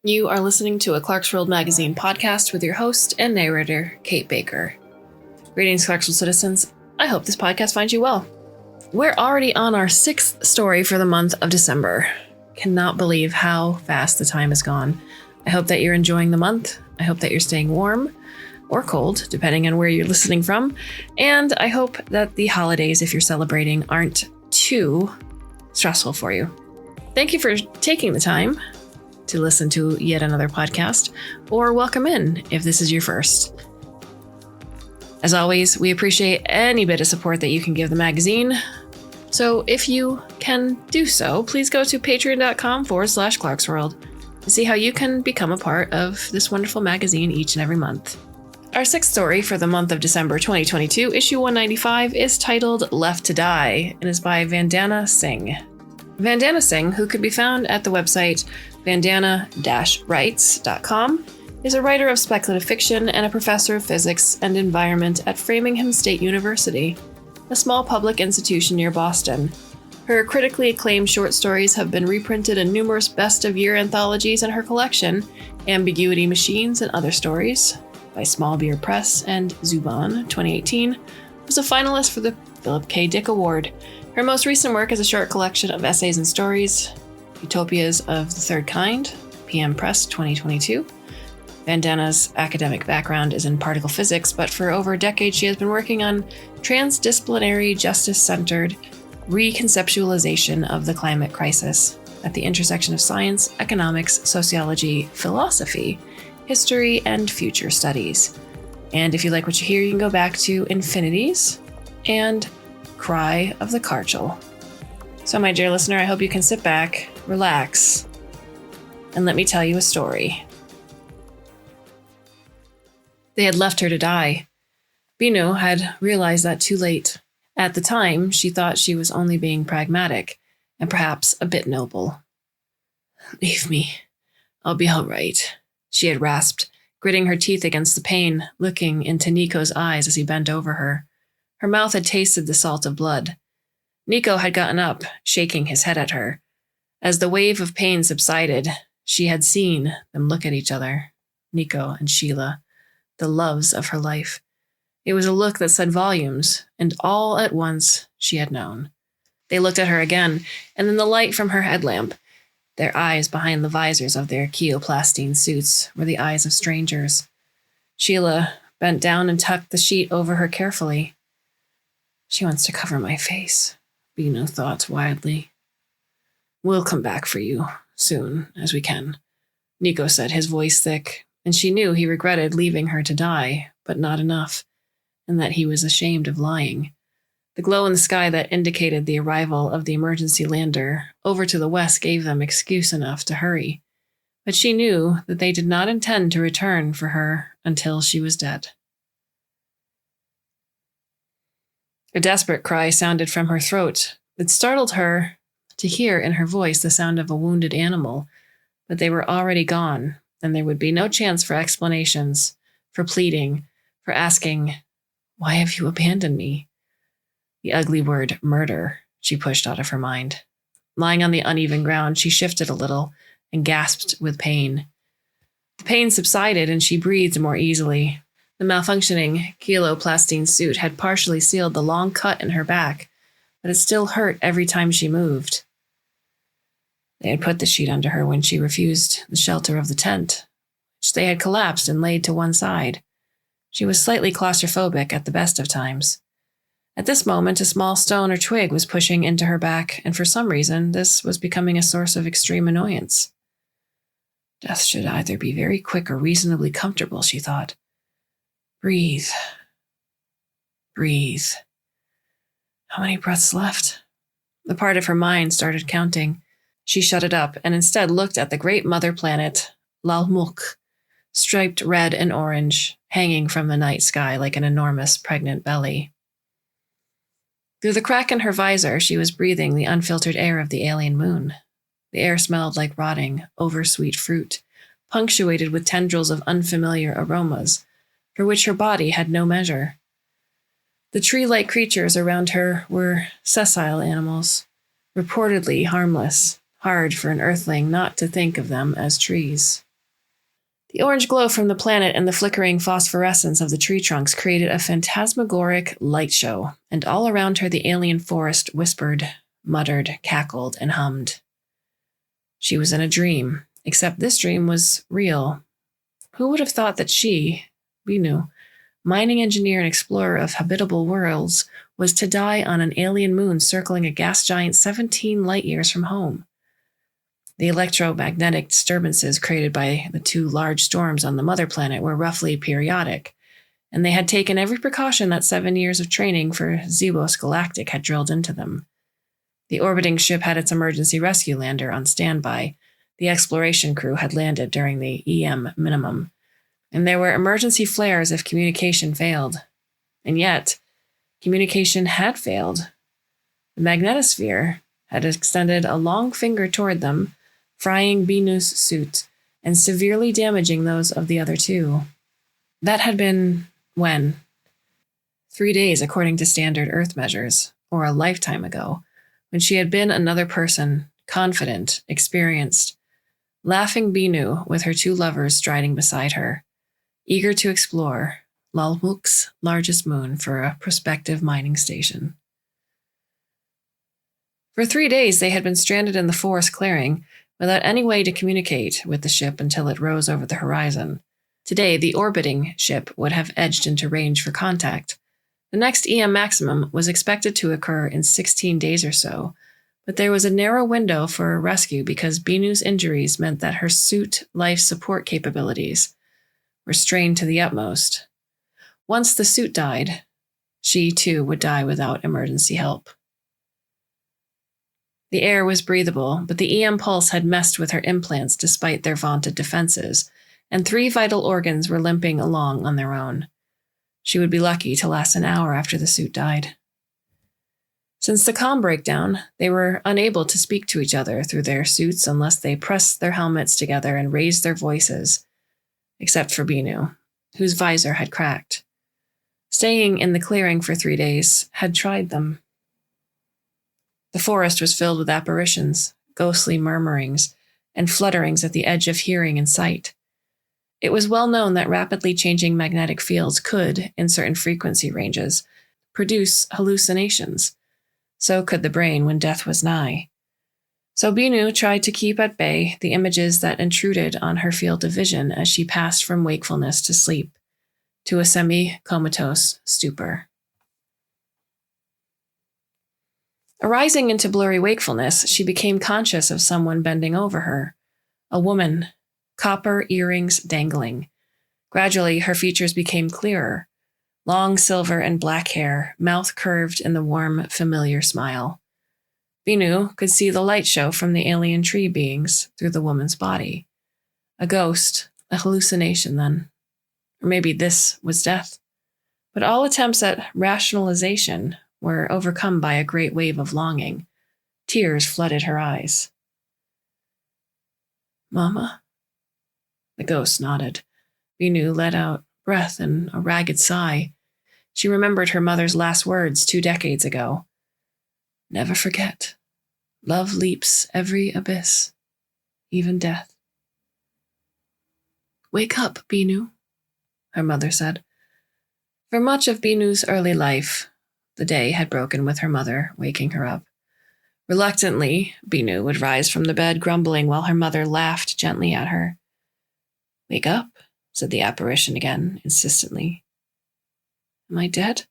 You are listening to a Clarkesworld Magazine podcast with your host and narrator, Kate Baker. Greetings, Clarkesworld citizens. I hope this podcast finds you well. We're already on our 6th story for the month of December. Cannot believe how fast the time has gone. I hope that you're enjoying the month. I hope that you're staying warm or cold, depending on where you're listening from. And I hope that the holidays, if you're celebrating, aren't too stressful for you. Thank you for taking the time to listen to yet another podcast, or welcome in if this is your first. As always, we appreciate any bit of support that you can give the magazine. So if you can do so, please go to patreon.com/Clarkesworld to see how you can become a part of this wonderful magazine each and every month. Our 6th story for the month of December 2022, issue 195, is titled Left to Die and is by Vandana Singh. Vandana Singh, who could be found at the website vandana-writes.com, is a writer of speculative fiction and a professor of physics and environment at Framingham State University, a small public institution near Boston. Her critically acclaimed short stories have been reprinted in numerous best-of-year anthologies, and her collection, Ambiguity Machines and Other Stories, by Small Beer Press and Zuban 2018, was a finalist for the Philip K. Dick Award. Her most recent work is a short collection of essays and stories, Utopias of the Third Kind, PM Press 2022. Vandana's academic background is in particle physics, but for over a decade she has been working on transdisciplinary, justice-centered reconceptualization of the climate crisis at the intersection of science, economics, sociology, philosophy, history, and future studies. And if you like what you hear, you can go back to Infinities and Cry of the Carchel. So, my dear listener, I hope you can sit back, relax, and let me tell you a story. They had left her to die. Binu had realized that too late. At the time, she thought she was only being pragmatic and perhaps a bit noble. "Leave me. I'll be all right," she had rasped, gritting her teeth against the pain, looking into Nico's eyes as he bent over her. Her mouth had tasted the salt of blood. Nico had gotten up, shaking his head at her. As the wave of pain subsided, she had seen them look at each other, Nico and Sheila, the loves of her life. It was a look that said volumes, and all at once she had known. They looked at her again, and in the light from her headlamp, their eyes behind the visors of their cheoplastine suits were the eyes of strangers. Sheila bent down and tucked the sheet over her carefully. "She wants to cover my face," Binu thought wildly. "We'll come back for you, soon as we can," Nico said, his voice thick, and she knew he regretted leaving her to die, but not enough, and that he was ashamed of lying. The glow in the sky that indicated the arrival of the emergency lander over to the west gave them excuse enough to hurry, but she knew that they did not intend to return for her until she was dead. A desperate cry sounded from her throat. It startled her to hear in her voice the sound of a wounded animal, but they were already gone, and there would be no chance for explanations, for pleading, for asking, "Why have you abandoned me?" The ugly word murder she pushed out of her mind. Lying on the uneven ground, she shifted a little and gasped with pain. The pain subsided and she breathed more easily. The malfunctioning cheoplastine suit had partially sealed the long cut in her back, but it still hurt every time she moved. They had put the sheet under her when she refused the shelter of the tent, which they had collapsed and laid to one side. She was slightly claustrophobic at the best of times. At this moment, a small stone or twig was pushing into her back, and for some reason, this was becoming a source of extreme annoyance. Death should either be very quick or reasonably comfortable, she thought. Breathe. Breathe. How many breaths left? The part of her mind started counting. She shut it up and instead looked at the great mother planet, Lalmuk, striped red and orange, hanging from the night sky like an enormous pregnant belly. Through the crack in her visor, she was breathing the unfiltered air of the alien moon. The air smelled like rotting, oversweet fruit, punctuated with tendrils of unfamiliar aromas, for which her body had no measure. The tree-like creatures around her were sessile animals, reportedly harmless, hard for an earthling not to think of them as trees. The orange glow from the planet and the flickering phosphorescence of the tree trunks created a phantasmagoric light show, and all around her the alien forest whispered, muttered, cackled, and hummed. She was in a dream, except this dream was real. Who would have thought that she, Binu, mining engineer and explorer of habitable worlds, was to die on an alien moon circling a gas giant 17 light-years from home? The electromagnetic disturbances created by the 2 large storms on the mother planet were roughly periodic, and they had taken every precaution that 7 years of training for Zebos Galactic had drilled into them. The orbiting ship had its emergency rescue lander on standby. The exploration crew had landed during the EM minimum, and there were emergency flares if communication failed. And yet, communication had failed. The magnetosphere had extended a long finger toward them, frying Binu's suit and severely damaging those of the other 2. That had been when? 3 days according to standard Earth measures, or a lifetime ago, when she had been another person, confident, experienced, laughing Binu with her 2 lovers striding beside her, eager to explore Lalmuk's largest moon for a prospective mining station. For 3 days they had been stranded in the forest clearing, without any way to communicate with the ship until it rose over the horizon. Today, the orbiting ship would have edged into range for contact. The next EM maximum was expected to occur in 16 days or so, but there was a narrow window for rescue because Binu's injuries meant that her suit life support capabilities were strained to the utmost. Once the suit died, she too would die without emergency help. The air was breathable, but the EM pulse had messed with her implants despite their vaunted defenses, and 3 vital organs were limping along on their own. She would be lucky to last an hour after the suit died. Since the comm breakdown, they were unable to speak to each other through their suits unless they pressed their helmets together and raised their voices, except for Binu, whose visor had cracked. Staying in the clearing for 3 days had tried them. The forest was filled with apparitions, ghostly murmurings, and flutterings at the edge of hearing and sight. It was well known that rapidly changing magnetic fields could, in certain frequency ranges, produce hallucinations. So could the brain when death was nigh. So Binu tried to keep at bay the images that intruded on her field of vision as she passed from wakefulness to sleep, to a semi-comatose stupor. Arising into blurry wakefulness, she became conscious of someone bending over her. A woman, copper earrings dangling. Gradually, her features became clearer. Long silver and black hair, mouth curved in the warm, familiar smile. Binu could see the light show from the alien tree beings through the woman's body. A ghost, a hallucination then. Or maybe this was death. But all attempts at rationalization were overcome by a great wave of longing. Tears flooded her eyes. "Mama?" The ghost nodded. Binu let out breath and a ragged sigh. She remembered her mother's last words 2 decades ago. "Never forget. Love leaps every abyss, even death." "Wake up, Binu," her mother said. For much of Binu's early life, the day had broken with her mother waking her up. Reluctantly, Binu would rise from the bed grumbling while her mother laughed gently at her. "Wake up," said the apparition again, insistently. "Am I dead?"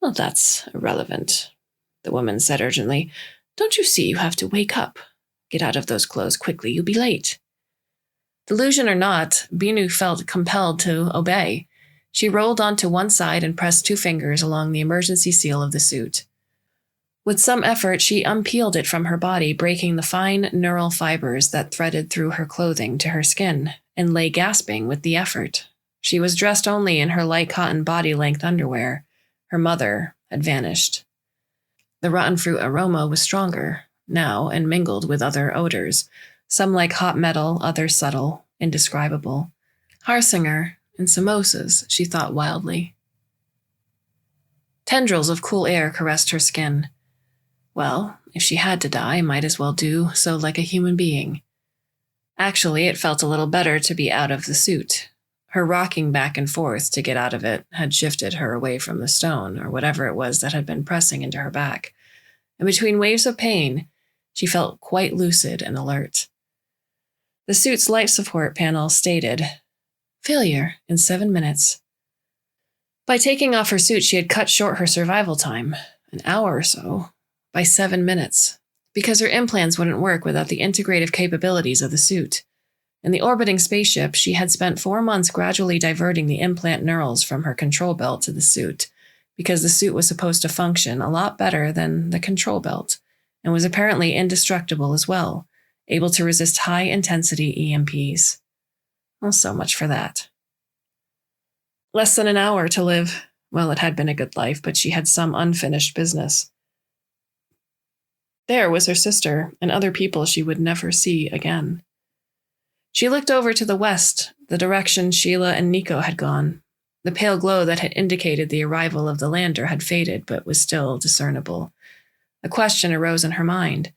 "Well, that's irrelevant," the woman said urgently. "Don't you see you have to wake up? Get out of those clothes quickly, you'll be late." Delusion or not, Binu felt compelled to obey. She rolled onto one side and pressed 2 fingers along the emergency seal of the suit. With some effort, she unpeeled it from her body, breaking the fine neural fibers that threaded through her clothing to her skin, and lay gasping with the effort. She was dressed only in her light cotton body-length underwear. Her mother had vanished. The rotten fruit aroma was stronger now and mingled with other odors, some like hot metal, others subtle, indescribable. Harsinger and samosas, she thought wildly. Tendrils of cool air caressed her skin. Well, if she had to die, might as well do so like a human being. Actually, it felt a little better to be out of the suit. Her rocking back and forth to get out of it had shifted her away from the stone, or whatever it was that had been pressing into her back. And between waves of pain, she felt quite lucid and alert. The suit's life support panel stated, "Failure in 7 minutes." By taking off her suit, she had cut short her survival time, an hour or so, by 7 minutes, because her implants wouldn't work without the integrative capabilities of the suit. In the orbiting spaceship, she had spent 4 months gradually diverting the implant neurals from her control belt to the suit, because the suit was supposed to function a lot better than the control belt, and was apparently indestructible as well, able to resist high-intensity EMPs. Well, so much for that. Less than an hour to live. Well, it had been a good life, but she had some unfinished business. There was her sister and other people she would never see again. She looked over to the west, the direction Sheila and Nico had gone. The pale glow that had indicated the arrival of the lander had faded, but was still discernible. A question arose in her mind.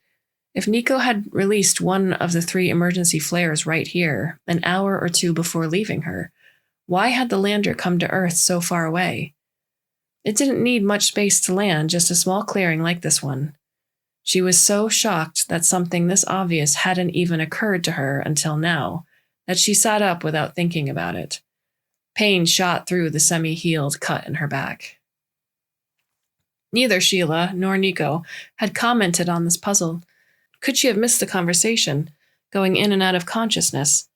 If Nico had released one of the 3 emergency flares right here, an hour or 2 before leaving her, why had the lander come to Earth so far away? It didn't need much space to land, just a small clearing like this one. She was so shocked that something this obvious hadn't even occurred to her until now, that she sat up without thinking about it. Pain shot through the semi-healed cut in her back. Neither Sheila nor Nico had commented on this puzzle. Could she have missed the conversation, going in and out of consciousness?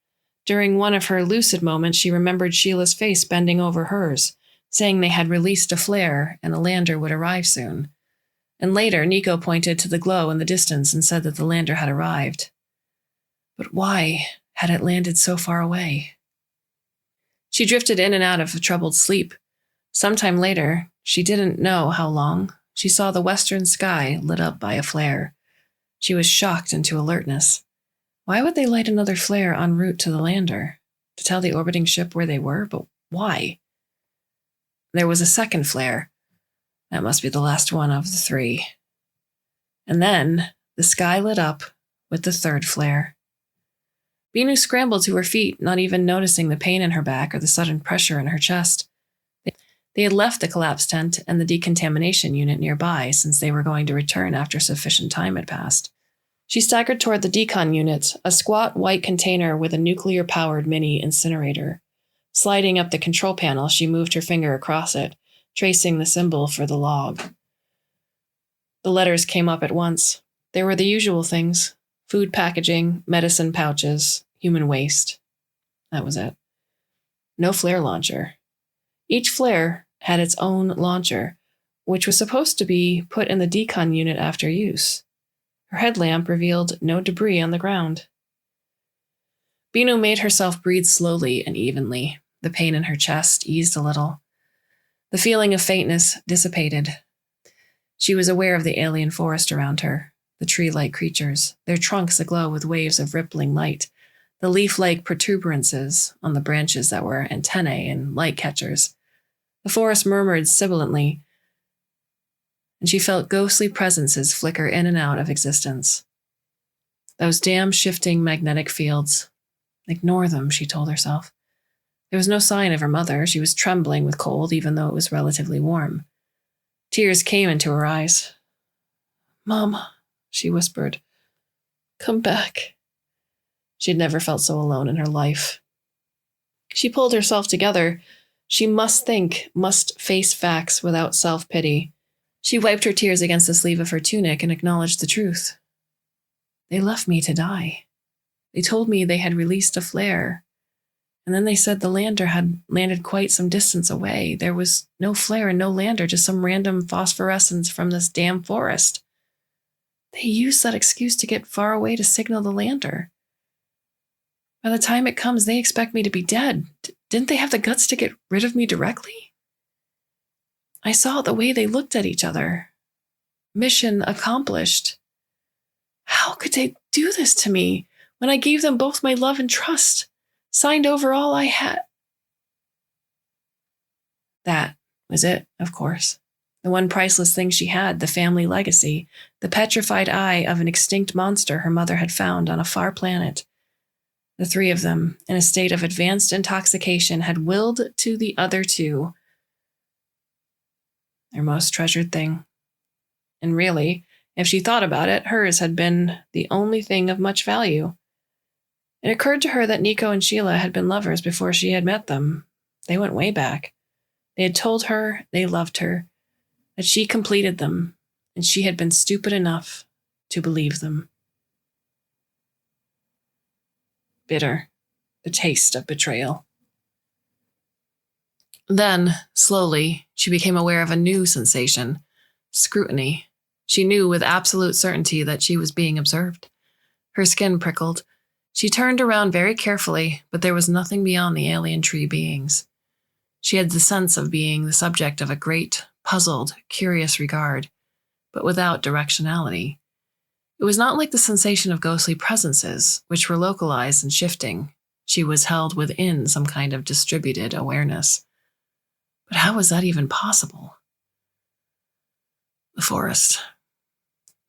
During one of her lucid moments, she remembered Sheila's face bending over hers, saying they had released a flare and a lander would arrive soon. And later, Nico pointed to the glow in the distance and said that the lander had arrived. But why had it landed so far away? She drifted in and out of a troubled sleep. Sometime later, she didn't know how long, she saw the western sky lit up by a flare. She was shocked into alertness. Why would they light another flare en route to the lander? To tell the orbiting ship where they were? But why? There was a second flare. That must be the last one of the 3. And then the sky lit up with the third flare. Binu scrambled to her feet, not even noticing the pain in her back or the sudden pressure in her chest. They had left the collapse tent and the decontamination unit nearby since they were going to return after sufficient time had passed. She staggered toward the decon unit, a squat white container with a nuclear-powered mini incinerator. Sliding up the control panel, she moved her finger across it, tracing the symbol for the log. The letters came up at once. They were the usual things: food packaging, medicine pouches, human waste. That was it. No flare launcher. Each flare had its own launcher, which was supposed to be put in the decon unit after use. Her headlamp revealed no debris on the ground. Binu made herself breathe slowly and evenly. The pain in her chest eased a little. The feeling of faintness dissipated. She was aware of the alien forest around her, the tree-like creatures, their trunks aglow with waves of rippling light, the leaf-like protuberances on the branches that were antennae and light catchers. The forest murmured sibilantly, and she felt ghostly presences flicker in and out of existence. Those damn shifting magnetic fields. Ignore them, she told herself. There was no sign of her mother. She was trembling with cold, even though it was relatively warm. Tears came into her eyes. "Mom," she whispered. "Come back." She had never felt so alone in her life. She pulled herself together. She must think, must face facts without self-pity. She wiped her tears against the sleeve of her tunic and acknowledged the truth. They left me to die. They told me they had released a flare. And then they said the lander had landed quite some distance away. There was no flare and no lander, just some random phosphorescence from this damn forest. They used that excuse to get far away to signal the lander. By the time it comes, they expect me to be dead. Didn't they have the guts to get rid of me directly? I saw the way they looked at each other. Mission accomplished. How could they do this to me when I gave them both my love and trust? Signed over all I had. That was it, of course. The one priceless thing she had, the family legacy, the petrified eye of an extinct monster her mother had found on a far planet. The three of them, in a state of advanced intoxication, had willed to the other two their most treasured thing. And really, if she thought about it, hers had been the only thing of much value. It occurred to her that Nico and Sheila had been lovers before she had met them. They went way back. They had told her they loved her, that she completed them, and she had been stupid enough to believe them. Bitter, the taste of betrayal. Then, slowly, she became aware of a new sensation, scrutiny. She knew with absolute certainty that she was being observed. Her skin prickled. She turned around very carefully, but there was nothing beyond the alien tree beings. She had the sense of being the subject of a great, puzzled, curious regard, but without directionality. It was not like the sensation of ghostly presences, which were localized and shifting. She was held within some kind of distributed awareness. But how was that even possible? The forest.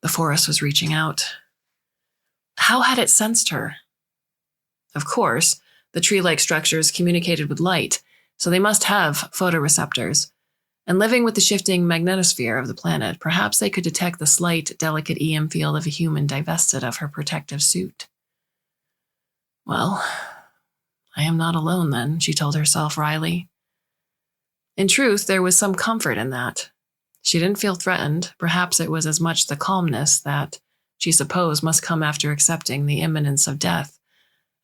The forest was reaching out. How had it sensed her? Of course, the tree-like structures communicated with light, so they must have photoreceptors. And living with the shifting magnetosphere of the planet, perhaps they could detect the slight, delicate EM field of a human divested of her protective suit. Well, I am not alone then, she told herself wryly. In truth, there was some comfort in that. She didn't feel threatened. Perhaps it was as much the calmness that, she supposed, must come after accepting the imminence of death,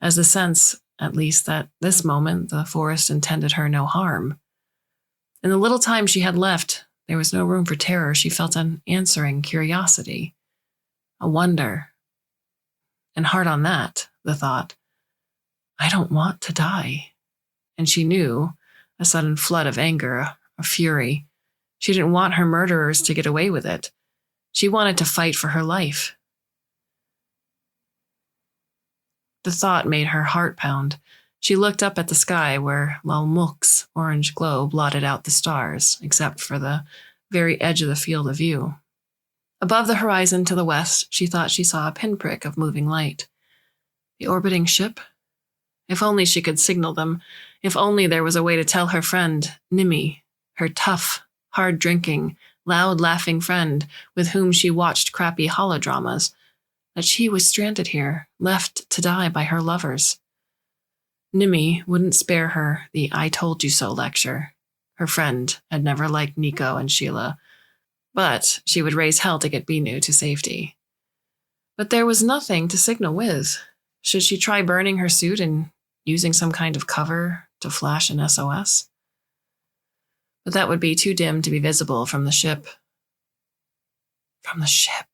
as the sense, at least, that this moment the forest intended her no harm. In the little time she had left, there was no room for terror. She felt an answering curiosity, a wonder. And hard on that, the thought, I don't want to die. And she knew, a sudden flood of anger, of fury. She didn't want her murderers to get away with it. She wanted to fight for her life. The thought made her heart pound. She looked up at the sky where Lalmuk's orange glow blotted out the stars, except for the very edge of the field of view. Above the horizon to the west, she thought she saw a pinprick of moving light. The orbiting ship? If only she could signal them. If only there was a way to tell her friend, Nimi, her tough, hard-drinking, loud-laughing friend with whom she watched crappy holodramas, that she was stranded here, left to die by her lovers. Nimi wouldn't spare her the I told you so lecture. Her friend had never liked Nico and Sheila, but she would raise hell to get Binu to safety. But there was nothing to signal with. Should she try burning her suit and using some kind of cover to flash an SOS? But that would be too dim to be visible from the ship. From the ship.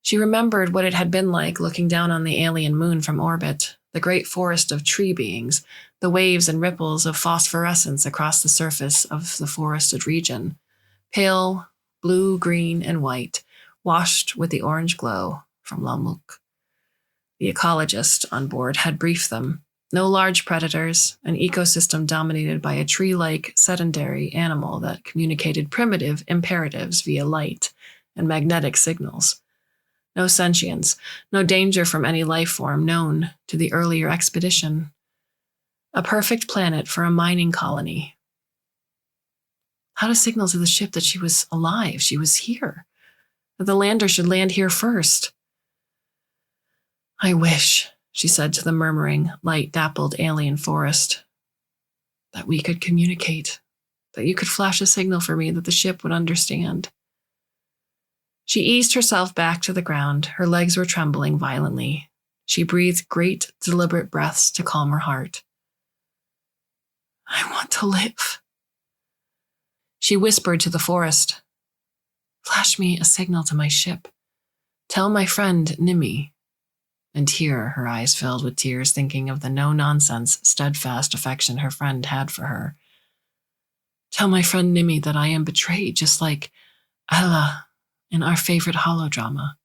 She remembered what it had been like looking down on the alien moon from orbit, the great forest of tree beings, the waves and ripples of phosphorescence across the surface of the forested region, pale, blue, green, and white, washed with the orange glow from Lalmuk. The ecologist on board had briefed them. No large predators, an ecosystem dominated by a tree-like sedentary animal that communicated primitive imperatives via light and magnetic signals. No sentience, no danger from any life form known to the earlier expedition. A perfect planet for a mining colony. How to signal to the ship that she was alive, she was here, that the lander should land here first? I wish, she said to the murmuring, light-dappled alien forest, that we could communicate, that you could flash a signal for me that the ship would understand. She eased herself back to the ground. Her legs were trembling violently. She breathed great, deliberate breaths to calm her heart. I want to live. She whispered to the forest. Flash me a signal to my ship. Tell my friend Nimi. And here her eyes filled with tears, thinking of the no-nonsense, steadfast affection her friend had for her. Tell my friend Nimi that I am betrayed, just like Allah in our favorite holodrama.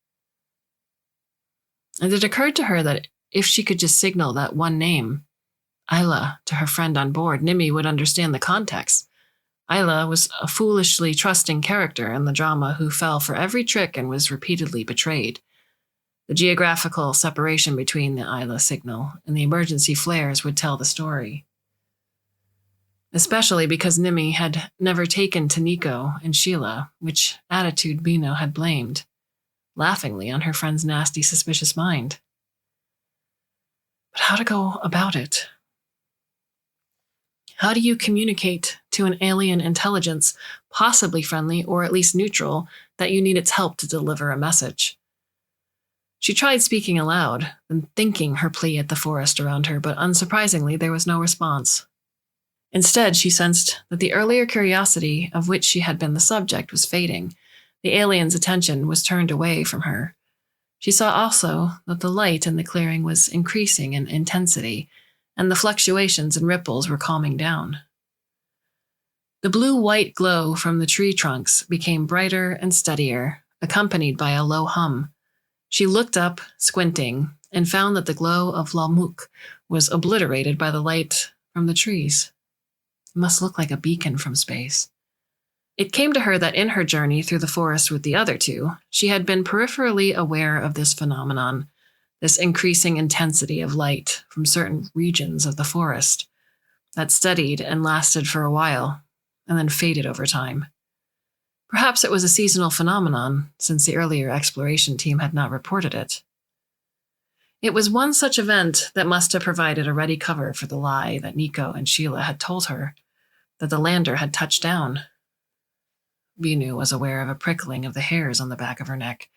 And it occurred to her that if she could just signal that one name, Isla, to her friend on board, Nimi would understand the context. Isla was a foolishly trusting character in the drama who fell for every trick and was repeatedly betrayed. The geographical separation between the Isla signal and the emergency flares would tell the story. Especially because Nimi had never taken to Nico and Sheila, which attitude Bino had blamed, laughingly on her friend's nasty, suspicious mind. But how to go about it? How do you communicate to an alien intelligence, possibly friendly or at least neutral, that you need its help to deliver a message? She tried speaking aloud and thinking her plea at the forest around her, but unsurprisingly, there was no response. Instead, she sensed that the earlier curiosity of which she had been the subject was fading. The alien's attention was turned away from her. She saw also that the light in the clearing was increasing in intensity, and the fluctuations and ripples were calming down. The blue-white glow from the tree trunks became brighter and steadier, accompanied by a low hum. She looked up, squinting, and found that the glow of Lamuk was obliterated by the light from the trees. It must look like a beacon from space. It came to her that in her journey through the forest with the other two, she had been peripherally aware of this phenomenon, this increasing intensity of light from certain regions of the forest that steadied and lasted for a while and then faded over time. Perhaps it was a seasonal phenomenon, since the earlier exploration team had not reported it. It was one such event that must have provided a ready cover for the lie that Nico and Sheila had told her, that the lander had touched down. Binu was aware of a prickling of the hairs on the back of her neck.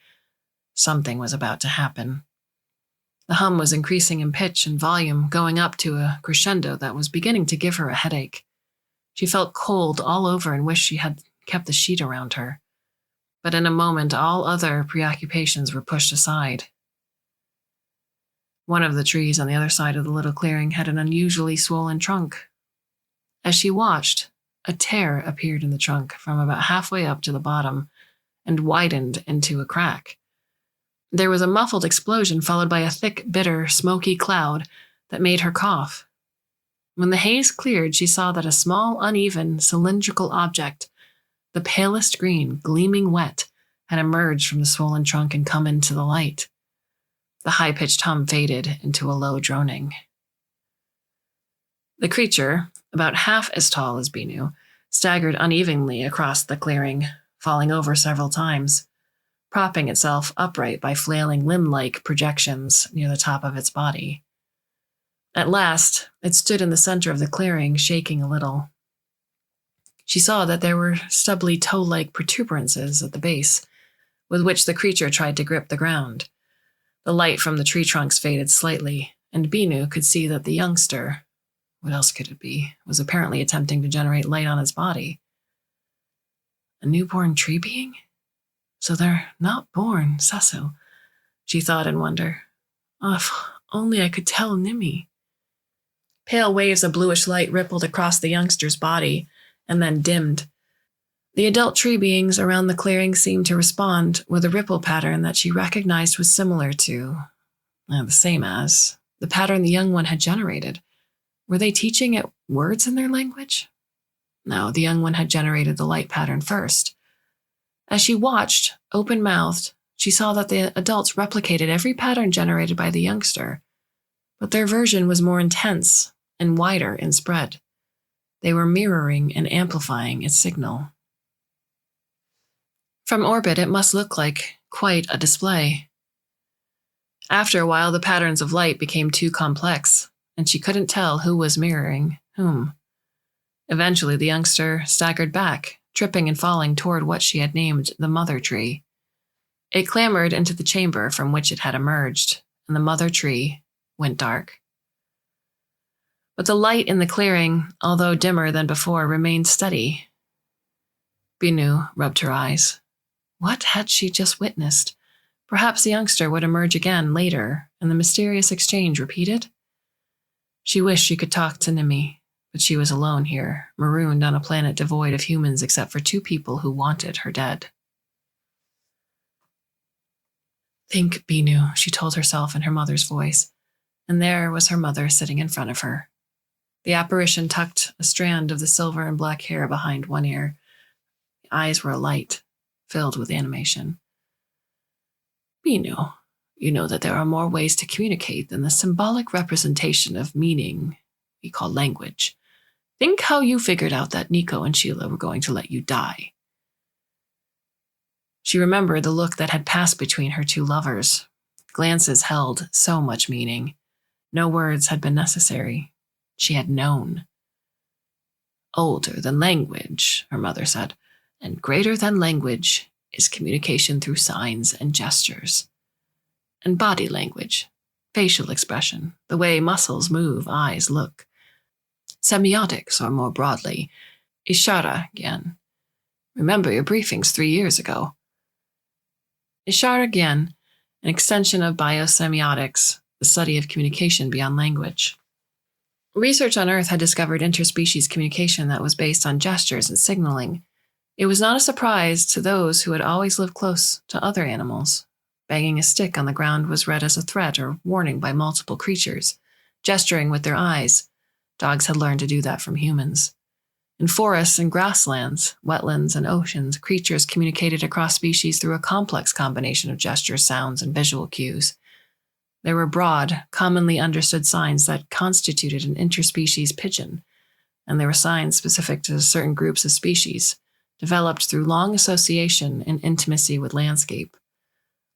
Something was about to happen. The hum was increasing in pitch and volume, going up to a crescendo that was beginning to give her a headache. She felt cold all over and wished she had kept the sheet around her. But in a moment, all other preoccupations were pushed aside. One of the trees on the other side of the little clearing had an unusually swollen trunk. As she watched, a tear appeared in the trunk from about halfway up to the bottom and widened into a crack. There was a muffled explosion followed by a thick, bitter, smoky cloud that made her cough. When the haze cleared, she saw that a small, uneven, cylindrical object, the palest green, gleaming wet, had emerged from the swollen trunk and come into the light. The high-pitched hum faded into a low droning. The creature, about half as tall as Binu, staggered unevenly across the clearing, falling over several times, propping itself upright by flailing limb-like projections near the top of its body. At last, it stood in the center of the clearing, shaking a little. She saw that there were stubbly toe-like protuberances at the base, with which the creature tried to grip the ground. The light from the tree trunks faded slightly, and Binu could see that the youngster, what else could it be, was apparently attempting to generate light on its body. A newborn tree being? So they're not born, Cecil, she thought in wonder. Oh, if only I could tell Nimi. Pale waves of bluish light rippled across the youngster's body and then dimmed. The adult tree beings around the clearing seemed to respond with a ripple pattern that she recognized was similar to, the same as, the pattern the young one had generated. Were they teaching it words in their language? No, the young one had generated the light pattern first. As she watched, open-mouthed, she saw that the adults replicated every pattern generated by the youngster, but their version was more intense and wider in spread. They were mirroring and amplifying its signal. From orbit, it must look like quite a display. After a while, the patterns of light became too complex, and she couldn't tell who was mirroring whom. Eventually, the youngster staggered back, tripping and falling toward what she had named the mother tree. It clambered into the chamber from which it had emerged, and the mother tree went dark. But the light in the clearing, although dimmer than before, remained steady. Binu rubbed her eyes. What had she just witnessed? Perhaps the youngster would emerge again later, and the mysterious exchange repeated? She wished she could talk to Nimi, but she was alone here, marooned on a planet devoid of humans except for two people who wanted her dead. Think, Binu, she told herself in her mother's voice, and there was her mother sitting in front of her. The apparition tucked a strand of the silver and black hair behind one ear. The eyes were alight, filled with animation. Binu, You know that there are more ways to communicate than the symbolic representation of meaning we call language. Think how you figured out that Nico and Sheila were going to let you die." She remembered the look that had passed between her two lovers. Glances held so much meaning. No words had been necessary. She had known. "Older than language," her mother said, "and greater than language is communication through signs and gestures. And body language, facial expression, the way muscles move, eyes look. Semiotics, or more broadly, ishara gyan. Remember your briefings 3 years ago." Ishara gyan, an extension of biosemiotics, the study of communication beyond language. Research on Earth had discovered interspecies communication that was based on gestures and signaling. It was not a surprise to those who had always lived close to other animals. Banging a stick on the ground was read as a threat or warning by multiple creatures. Gesturing with their eyes, dogs had learned to do that from humans. In forests and grasslands, wetlands and oceans, creatures communicated across species through a complex combination of gestures, sounds, and visual cues. There were broad, commonly understood signs that constituted an interspecies pidgin, and there were signs specific to certain groups of species, developed through long association and intimacy with landscape.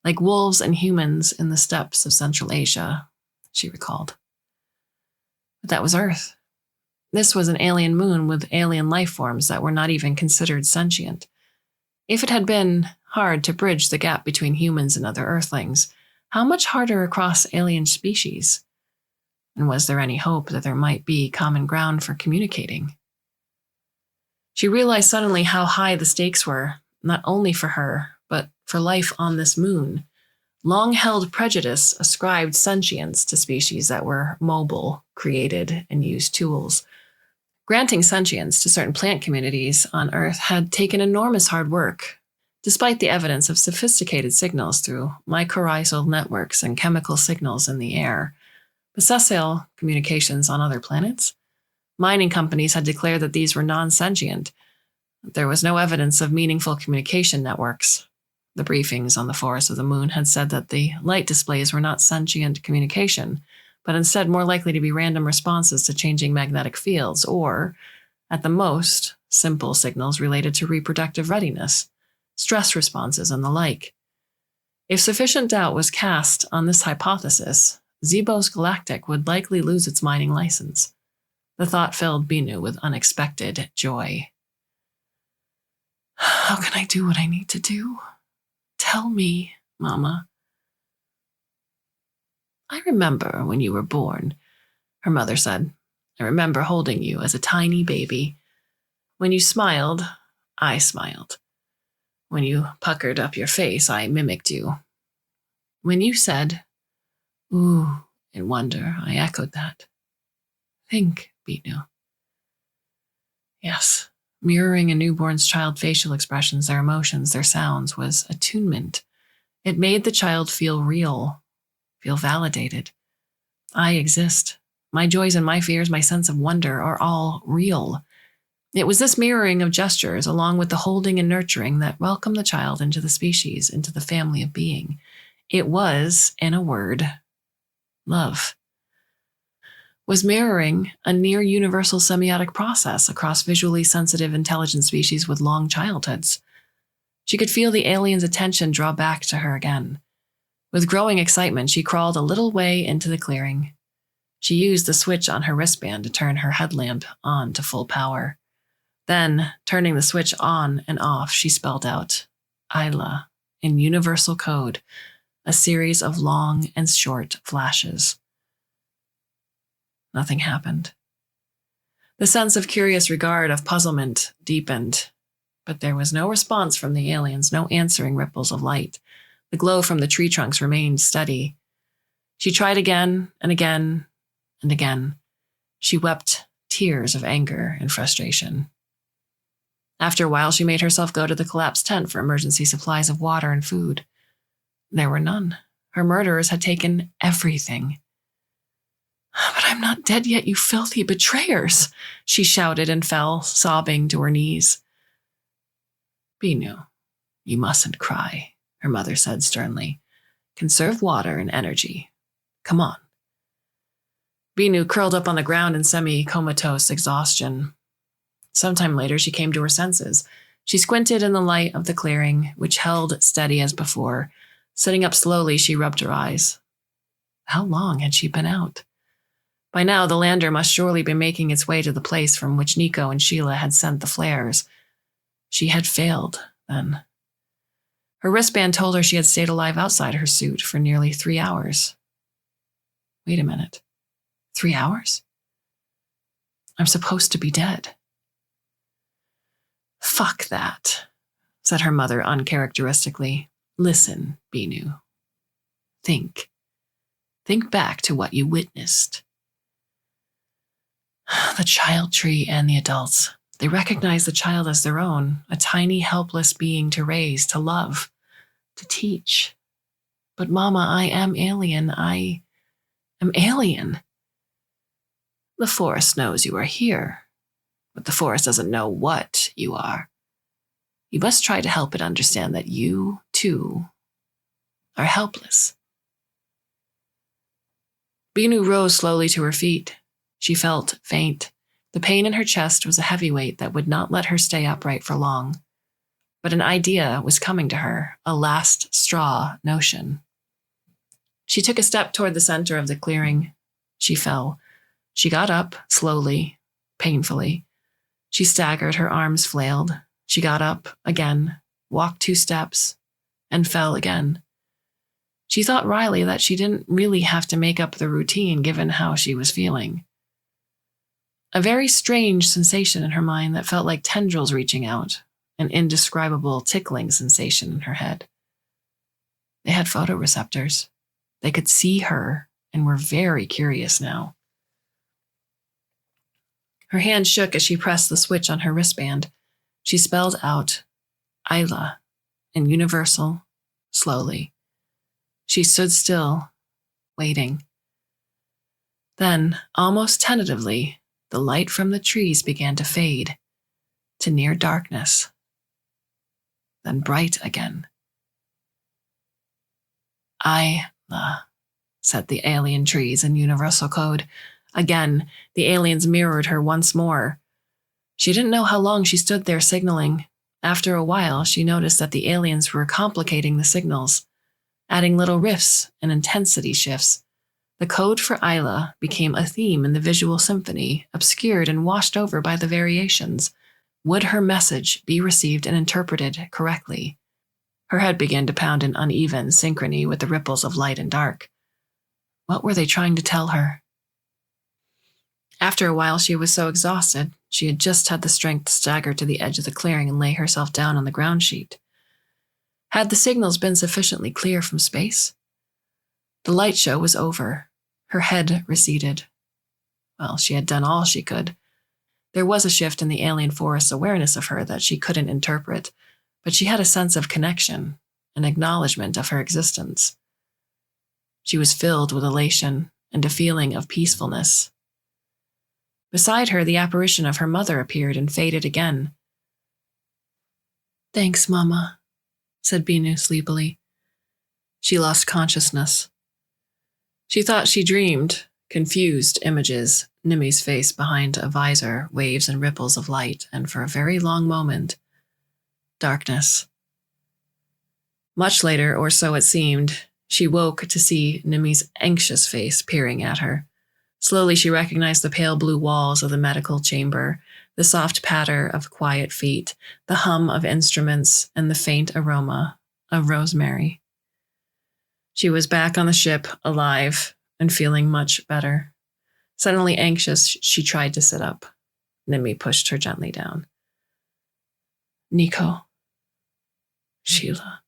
Like wolves and humans in the steppes of Central Asia, she recalled. But that was Earth. This was an alien moon with alien life forms that were not even considered sentient. If it had been hard to bridge the gap between humans and other Earthlings, how much harder across alien species? And was there any hope that there might be common ground for communicating? She realized suddenly how high the stakes were, not only for her, but for life on this moon. Long-held prejudice ascribed sentience to species that were mobile, created, and used tools. Granting sentience to certain plant communities on Earth had taken enormous hard work. Despite the evidence of sophisticated signals through mycorrhizal networks and chemical signals in the air, but sessile communications on other planets? Mining companies had declared that these were non-sentient. There was no evidence of meaningful communication networks. The briefings on the forest of the moon had said that the light displays were not sentient communication, but instead more likely to be random responses to changing magnetic fields, or, at the most, simple signals related to reproductive readiness, stress responses, and the like. If sufficient doubt was cast on this hypothesis, Zebos Galactic would likely lose its mining license. The thought filled Binu with unexpected joy. "How can I do what I need to do? Tell me, Mama." "I remember when you were born," her mother said. "I remember holding you as a tiny baby. When you smiled, I smiled. When you puckered up your face, I mimicked you. When you said, 'Ooh,' in wonder, I echoed that. Think, Binu." Yes, mirroring a newborn's child's facial expressions, their emotions, their sounds, was attunement. It made the child feel real, feel validated. I exist. My joys and my fears, my sense of wonder are all real. It was this mirroring of gestures, along with the holding and nurturing, that welcomed the child into the species, into the family of being. It was, in a word, love. Was mirroring a near-universal semiotic process across visually sensitive, intelligent species with long childhoods. She could feel the alien's attention draw back to her again. With growing excitement, she crawled a little way into the clearing. She used the switch on her wristband to turn her headlamp on to full power. Then, turning the switch on and off, she spelled out, "Isla," in universal code, a series of long and short flashes. Nothing happened. The sense of curious regard, of puzzlement, deepened, but there was no response from the aliens, no answering ripples of light. The glow from the tree trunks remained steady. She tried again and again and again. She wept tears of anger and frustration. After a while, she made herself go to the collapsed tent for emergency supplies of water and food. There were none. Her murderers had taken everything. "But I'm not dead yet, you filthy betrayers," she shouted and fell, sobbing, to her knees. "Binu, you mustn't cry," her mother said sternly. Conserve water and energy. Come on. Binu curled up on the ground in semi-comatose exhaustion. Sometime later, she came to her senses. She squinted in the light of the clearing, which held steady as before. Sitting up slowly, she rubbed her eyes. How long had she been out? By now, the lander must surely be making its way to the place from which Nico and Sheila had sent the flares. She had failed, then. Her wristband told her she had stayed alive outside her suit for nearly 3 hours. Wait a minute. 3 hours? I'm supposed to be dead. Fuck that, said her mother uncharacteristically. Listen, Binu. Think. Think back to what you witnessed. The child tree and the adults. They recognize the child as their own, a tiny, helpless being to raise, to love, to teach. But Mama, I am alien. I am alien. The forest knows you are here, but the forest doesn't know what you are. You must try to help it understand that you, too, are helpless. Binu rose slowly to her feet. She felt faint. The pain in her chest was a heavy weight that would not let her stay upright for long. But an idea was coming to her, a last straw notion. She took a step toward the center of the clearing. She fell. She got up, slowly, painfully. She staggered, her arms flailed. She got up again, walked 2 steps, and fell again. She thought wryly that she didn't really have to make up the routine given how she was feeling. A very strange sensation in her mind that felt like tendrils reaching out, an indescribable tickling sensation in her head. They had photoreceptors. They could see her and were very curious now. Her hand shook as she pressed the switch on her wristband. She spelled out, Isla, in universal, slowly. She stood still, waiting. Then, almost tentatively, the light from the trees began to fade, to near darkness, then bright again. Isla, said the alien trees in universal code. Again, the aliens mirrored her once more. She didn't know how long she stood there signaling. After a while, she noticed that the aliens were complicating the signals, adding little rifts and intensity shifts. The code for Isla became a theme in the visual symphony, obscured and washed over by the variations. Would her message be received and interpreted correctly? Her head began to pound in uneven synchrony with the ripples of light and dark. What were they trying to tell her? After a while, she was so exhausted, she had just had the strength to stagger to the edge of the clearing and lay herself down on the ground sheet. Had the signals been sufficiently clear from space? The light show was over. Her head receded. Well, she had done all she could. There was a shift in the alien forest's awareness of her that she couldn't interpret, but she had a sense of connection, an acknowledgement of her existence. She was filled with elation and a feeling of peacefulness. Beside her, the apparition of her mother appeared and faded again. Thanks, Mama, said Binu sleepily. She lost consciousness. She thought she dreamed, confused images, Nimi's face behind a visor, waves and ripples of light, and for a very long moment, darkness. Much later, or so it seemed, she woke to see Nimi's anxious face peering at her. Slowly, she recognized the pale blue walls of the medical chamber, the soft patter of quiet feet, the hum of instruments, and the faint aroma of rosemary. She was back on the ship, alive, and feeling much better. Suddenly anxious, she tried to sit up. Nimi pushed her gently down. Nico. Sheila.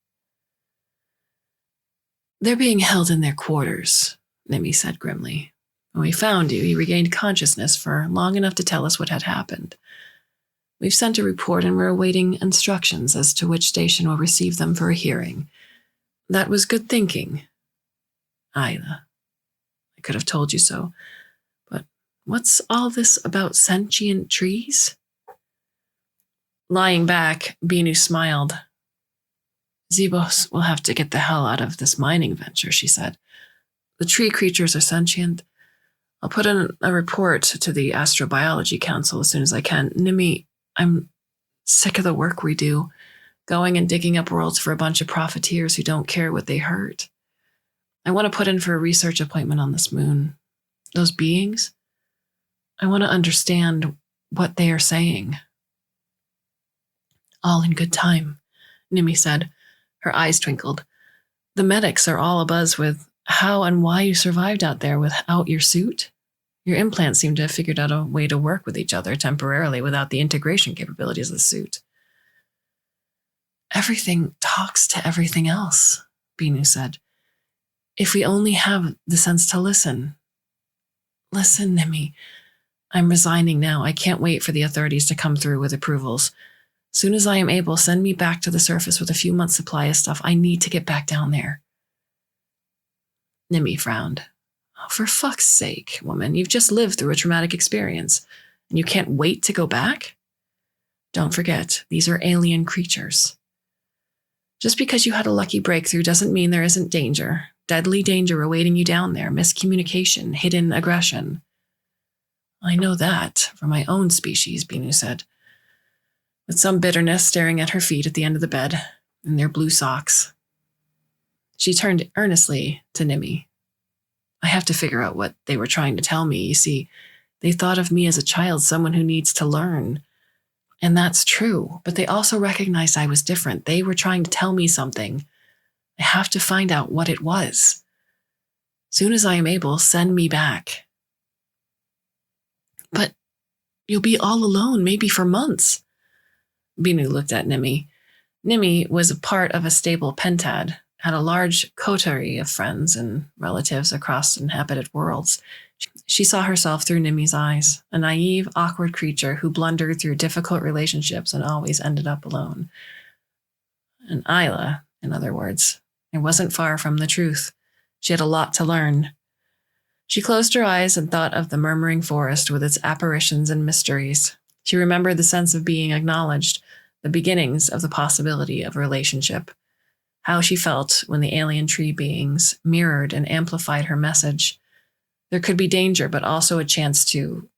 They're being held in their quarters, Nimi said grimly. When we found you, you regained consciousness for long enough to tell us what had happened. We've sent a report and we're awaiting instructions as to which station will receive them for a hearing. That was good thinking. Isla. I could have told you so. But what's all this about sentient trees? Lying back, Binu smiled. Zebos will have to get the hell out of this mining venture, she said. The tree creatures are sentient. I'll put in a report to the Astrobiology Council as soon as I can. Nimi, I'm sick of the work we do, going and digging up worlds for a bunch of profiteers who don't care what they hurt. I want to put in for a research appointment on this moon. Those beings, I want to understand what they are saying. All in good time, Nimi said. Her eyes twinkled. The medics are all abuzz with how and why you survived out there without your suit. Your implants seem to have figured out a way to work with each other temporarily without the integration capabilities of the suit. Everything talks to everything else, Binu said. If we only have the sense to listen. Listen, Nimi. I'm resigning now. I can't wait for the authorities to come through with approvals. Soon as I am able, send me back to the surface with a few months' supply of stuff. I need to get back down there. Nimi frowned. Oh, for fuck's sake, woman, you've just lived through a traumatic experience, and you can't wait to go back? Don't forget, these are alien creatures. Just because you had a lucky breakthrough doesn't mean there isn't danger. Deadly danger awaiting you down there, miscommunication, hidden aggression. I know that from my own species, Binu said, with some bitterness staring at her feet at the end of the bed in their blue socks. She turned earnestly to Nimi. I have to figure out what they were trying to tell me. You see, they thought of me as a child, someone who needs to learn. And that's true, but they also recognized I was different. They were trying to tell me something. I have to find out what it was. Soon as I am able, send me back. But you'll be all alone, maybe for months. Binu looked at Nimi. Nimi was a part of a stable pentad, had a large coterie of friends and relatives across inhabited worlds. She saw herself through Nimi's eyes, a naive, awkward creature who blundered through difficult relationships and always ended up alone. And Isla, in other words, it wasn't far from the truth. She had a lot to learn. She closed her eyes and thought of the murmuring forest with its apparitions and mysteries. She remembered the sense of being acknowledged, the beginnings of the possibility of a relationship, how she felt when the alien tree beings mirrored and amplified her message. There could be danger, but also a chance to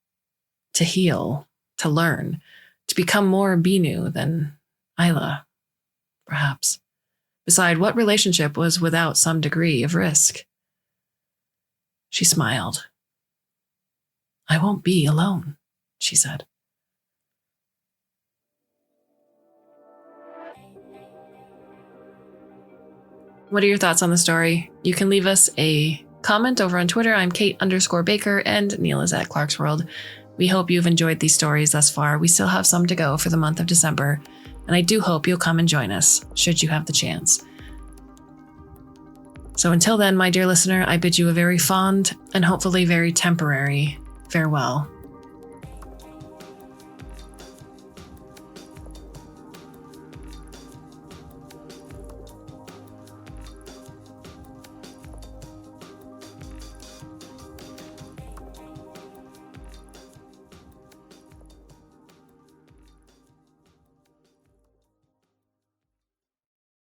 heal, to learn, to become more Binu than Isla, perhaps. Beside, what relationship was without some degree of risk? She smiled. I won't be alone, she said. What are your thoughts on the story? You can leave us a comment over on Twitter. I'm Kate_Baker and Neil is at Clarkesworld. We hope you've enjoyed these stories thus far. We still have some to go for the month of December, and I do hope you'll come and join us, should you have the chance. So until then, my dear listener, I bid you a very fond and hopefully very temporary farewell.